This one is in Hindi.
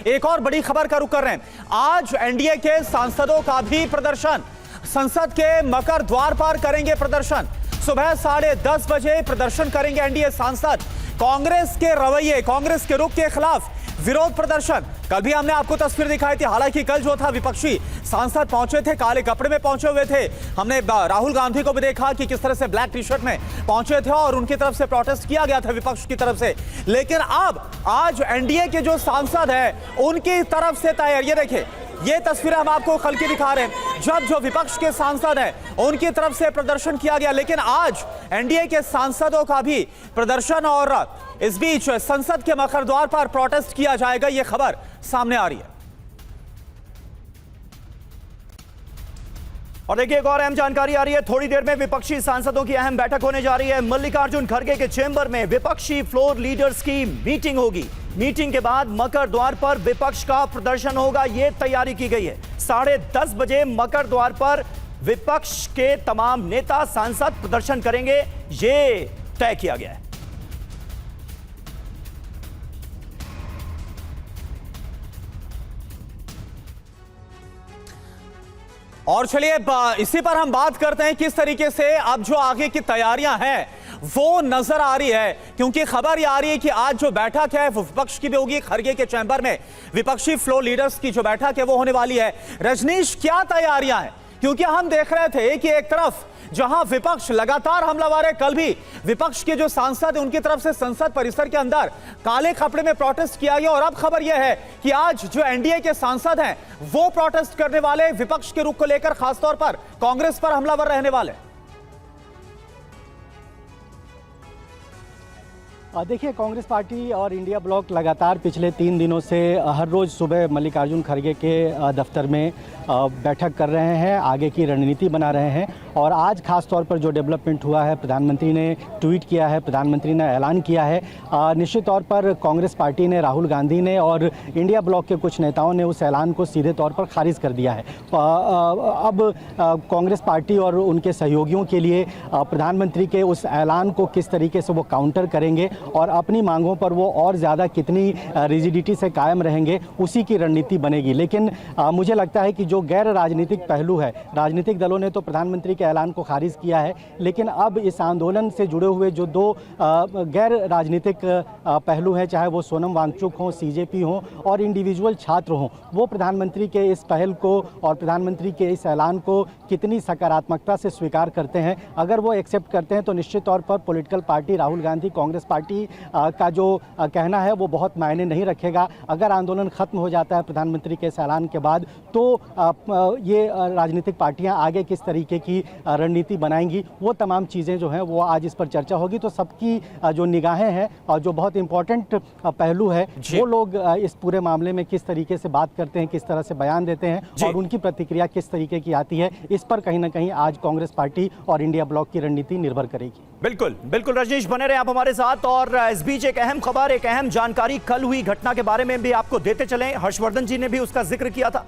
एक और बड़ी खबर का रुख कर रहे हैं। आज एनडीए के सांसदों का भी प्रदर्शन, संसद के मकर द्वार पर करेंगे प्रदर्शन। सुबह 10:30 बजे प्रदर्शन करेंगे एनडीए सांसद। कांग्रेस के रवैये, कांग्रेस के रुख के खिलाफ विरोध प्रदर्शन। कल भी हमने आपको तस्वीर दिखाई थी। हालांकि कल जो था विपक्षी सांसद पहुंचे थे, काले कपड़े में पहुंचे हुए थे। हमने राहुल गांधी को भी देखा कि किस तरह से ब्लैक टी शर्ट में पहुंचे थे और उनकी तरफ से प्रोटेस्ट किया गया था विपक्ष की तरफ से। लेकिन अब आज एनडीए के जो सांसद हैं उनकी तरफ से तैयार, ये देखिए ये तस्वीरें हम आपको कल की दिखा रहे हैं, जब जो विपक्ष के सांसद हैं उनकी तरफ से प्रदर्शन किया गया। लेकिन आज एनडीए के सांसदों का भी प्रदर्शन और इस बीच संसद के मकर द्वार पर प्रोटेस्ट किया जाएगा, यह खबर सामने आ रही है। और देखिए एक और अहम जानकारी आ रही है। थोड़ी देर में विपक्षी सांसदों की अहम बैठक होने जा रही है। मल्लिकार्जुन खड़गे के चेंबर में विपक्षी फ्लोर लीडर्स की मीटिंग होगी। मीटिंग के बाद मकर द्वार पर विपक्ष का प्रदर्शन होगा, यह तैयारी की गई है। 10:30 बजे मकर द्वार पर विपक्ष के तमाम नेता सांसद प्रदर्शन करेंगे, यह तय किया गया है। और चलिए इसी पर हम बात करते हैं किस तरीके से अब जो आगे की तैयारियां हैं वो नजर आ रही है, क्योंकि खबर ये आ रही है कि आज जो बैठक है वो विपक्ष की भी होगी। खड़गे के चैंबर में विपक्षी फ्लोर लीडर्स की जो बैठक है वो होने वाली है। रजनीश, क्या तैयारियां हैं? क्योंकि हम देख रहे थे कि एक तरफ जहां विपक्ष लगातार हमलावर है, कल भी विपक्ष के जो सांसद हैं उनकी तरफ से संसद परिसर के अंदर काले कपड़े में प्रोटेस्ट किया गया। और अब खबर यह है कि आज जो एनडीए के सांसद हैं वो प्रोटेस्ट करने वाले, विपक्ष के रुख को लेकर खासतौर पर कांग्रेस पर हमलावर रहने वाले। देखिए, कांग्रेस पार्टी और इंडिया ब्लॉक लगातार पिछले 3 दिनों से हर रोज़ सुबह मल्लिकार्जुन खड़गे के दफ्तर में बैठक कर रहे हैं, आगे की रणनीति बना रहे हैं। और आज खास तौर पर जो डेवलपमेंट हुआ है, प्रधानमंत्री ने ट्वीट किया है, प्रधानमंत्री ने ऐलान किया है। निश्चित तौर पर कांग्रेस पार्टी ने, राहुल गांधी ने और इंडिया ब्लॉक के कुछ नेताओं ने उस ऐलान को सीधे तौर पर खारिज कर दिया है। अब कांग्रेस पार्टी और उनके सहयोगियों के लिए प्रधानमंत्री के उस ऐलान को किस तरीके से वो काउंटर करेंगे और अपनी मांगों पर वो और ज़्यादा कितनी रिजिडिटी से कायम रहेंगे, उसी की रणनीति बनेगी। लेकिन मुझे लगता है कि जो गैर राजनीतिक पहलू है, राजनीतिक दलों ने तो प्रधानमंत्री के ऐलान को खारिज किया है, लेकिन अब इस आंदोलन से जुड़े हुए जो 2 गैर राजनीतिक पहलू हैं, चाहे वो सोनम वांगचुक हों, सीजेपी हों और इंडिविजुअल छात्र हों, वो प्रधानमंत्री के इस पहल को और प्रधानमंत्री के इस ऐलान को कितनी सकारात्मकता से स्वीकार करते हैं। अगर वो एक्सेप्ट करते हैं तो निश्चित तौर पर political party Rahul Gandhi, Congress party का जो कहना है वो बहुत मायने नहीं रखेगा। अगर आंदोलन खत्म हो जाता है प्रधानमंत्री के इस ऐलान के बाद, तो ये राजनीतिक पार्टियां आगे किस तरीके की रणनीति बनाएंगी, वो तमाम चीज़ें जो हैं वो आज इस पर चर्चा होगी। तो सबकी जो निगाहें हैं और जो बहुत इंपॉर्टेंट पहलू है, वो लोग इस पूरे मामले में किस तरीके से बात करते हैं, किस तरह से बयान देते हैं और उनकी प्रतिक्रिया किस तरीके की आती है, इस पर कहीं ना कहीं आज कांग्रेस पार्टी और इंडिया ब्लॉक की रणनीति निर्भर करेगी। बिल्कुल बिल्कुल रजनीश, बने रहे आप हमारे साथ। और इस बीच एक अहम खबर, एक अहम जानकारी कल हुई घटना के बारे में भी आपको देते चलें। हर्षवर्धन जी ने भी उसका जिक्र किया था।